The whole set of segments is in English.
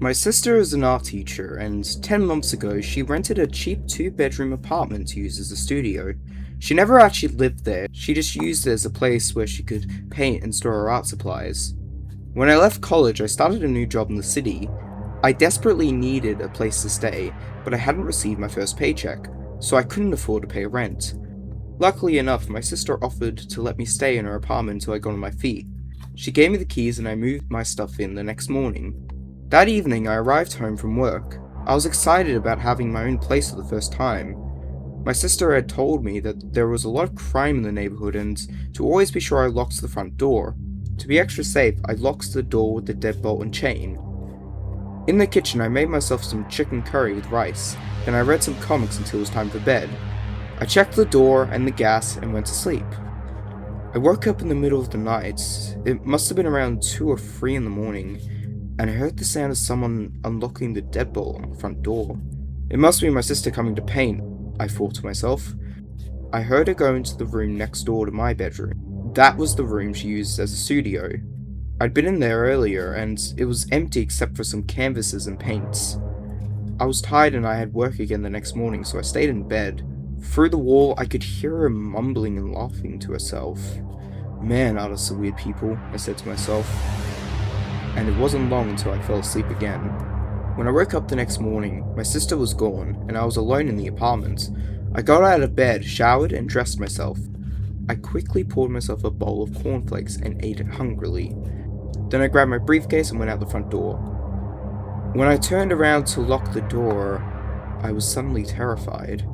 My sister is an art teacher, and 10 months ago she rented a cheap 2-bedroom apartment to use as a studio. She never actually lived there, she just used it as a place where she could paint and store her art supplies. When I left college, I started a new job in the city. I desperately needed a place to stay, but I hadn't received my first paycheck, so I couldn't afford to pay rent. Luckily enough, my sister offered to let me stay in her apartment until I got on my feet. She gave me the keys and I moved my stuff in the next morning. That evening, I arrived home from work. I was excited about having my own place for the first time. My sister had told me that there was a lot of crime in the neighborhood and to always be sure I locked the front door. To be extra safe, I locked the door with the deadbolt and chain. In the kitchen, I made myself some chicken curry with rice, then I read some comics until it was time for bed. I checked the door and the gas and went to sleep. I woke up in the middle of the night. It must have been around 2 or 3 in the morning, and I heard the sound of someone unlocking the deadbolt on the front door. It must be my sister coming to paint, I thought to myself. I heard her go into the room next door to my bedroom. That was the room she used as a studio. I'd been in there earlier, and it was empty except for some canvases and paints. I was tired and I had work again the next morning, so I stayed in bed. Through the wall, I could hear her mumbling and laughing to herself. Man, artists are weird people, I said to myself. And it wasn't long until I fell asleep again. When I woke up the next morning, my sister was gone, and I was alone in the apartment. I got out of bed, showered, and dressed myself. I quickly poured myself a bowl of cornflakes and ate it hungrily. Then I grabbed my briefcase and went out the front door. When I turned around to lock the door, I was suddenly terrified.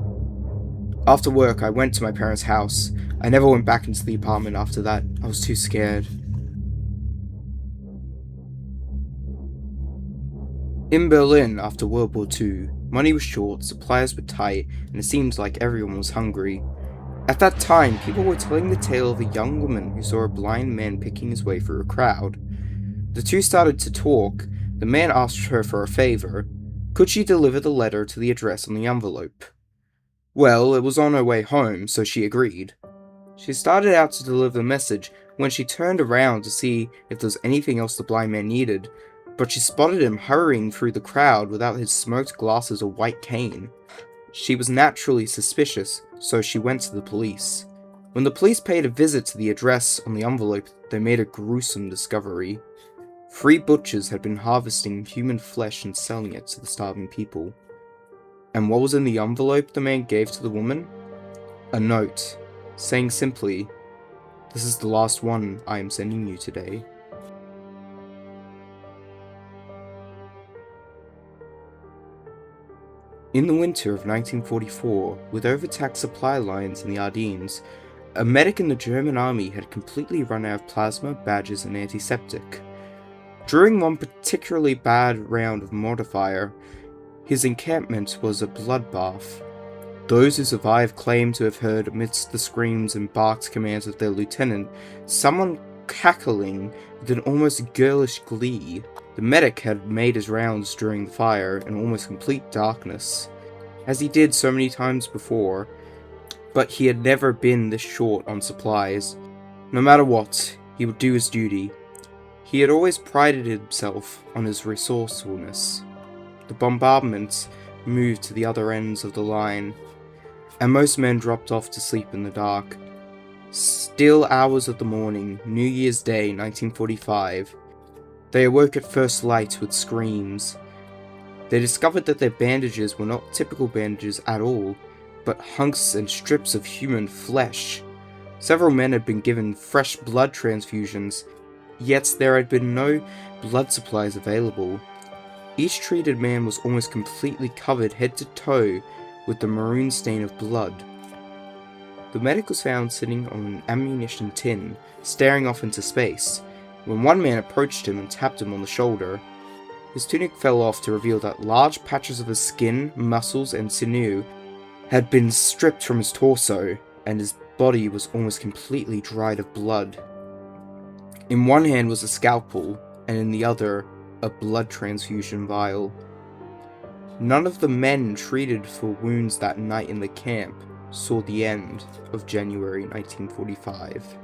After work, I went to my parents' house. I never went back into the apartment after that. I was too scared. In Berlin, after World War II, money was short, supplies were tight, and it seemed like everyone was hungry. At that time, people were telling the tale of a young woman who saw a blind man picking his way through a crowd. The two started to talk. The man asked her for a favor. Could she deliver the letter to the address on the envelope? Well, it was on her way home, so she agreed. She started out to deliver the message when she turned around to see if there was anything else the blind man needed, but she spotted him hurrying through the crowd without his smoked glasses or white cane. She was naturally suspicious, so she went to the police. When the police paid a visit to the address on the envelope, they made a gruesome discovery. 3 butchers had been harvesting human flesh and selling it to the starving people. And what was in the envelope the man gave to the woman? A note, saying simply, "This is the last one I am sending you today." In the winter of 1944, with overtaxed supply lines in the Ardennes, a medic in the German army had completely run out of plasma, badges, and antiseptic. During one particularly bad round of mortar fire, his encampment was a bloodbath. Those who survived claimed to have heard, amidst the screams and barked commands of their lieutenant, someone cackling with an almost girlish glee. The medic had made his rounds during the fire in almost complete darkness, as he did so many times before, but he had never been this short on supplies. No matter what, he would do his duty. He had always prided himself on his resourcefulness. The bombardment moved to the other ends of the line, and most men dropped off to sleep in the dark. Still hours of the morning, New Year's Day, 1945, they awoke at first light with screams. They discovered that their bandages were not typical bandages at all, but hunks and strips of human flesh. Several men had been given fresh blood transfusions, yet there had been no blood supplies available. Each treated man was almost completely covered head to toe with the maroon stain of blood. The medic was found sitting on an ammunition tin, staring off into space, when one man approached him and tapped him on the shoulder. His tunic fell off to reveal that large patches of his skin, muscles, and sinew had been stripped from his torso, and his body was almost completely dried of blood. In one hand was a scalpel, and in the other, a blood transfusion vial. None of the men treated for wounds that night in the camp saw the end of January 1945.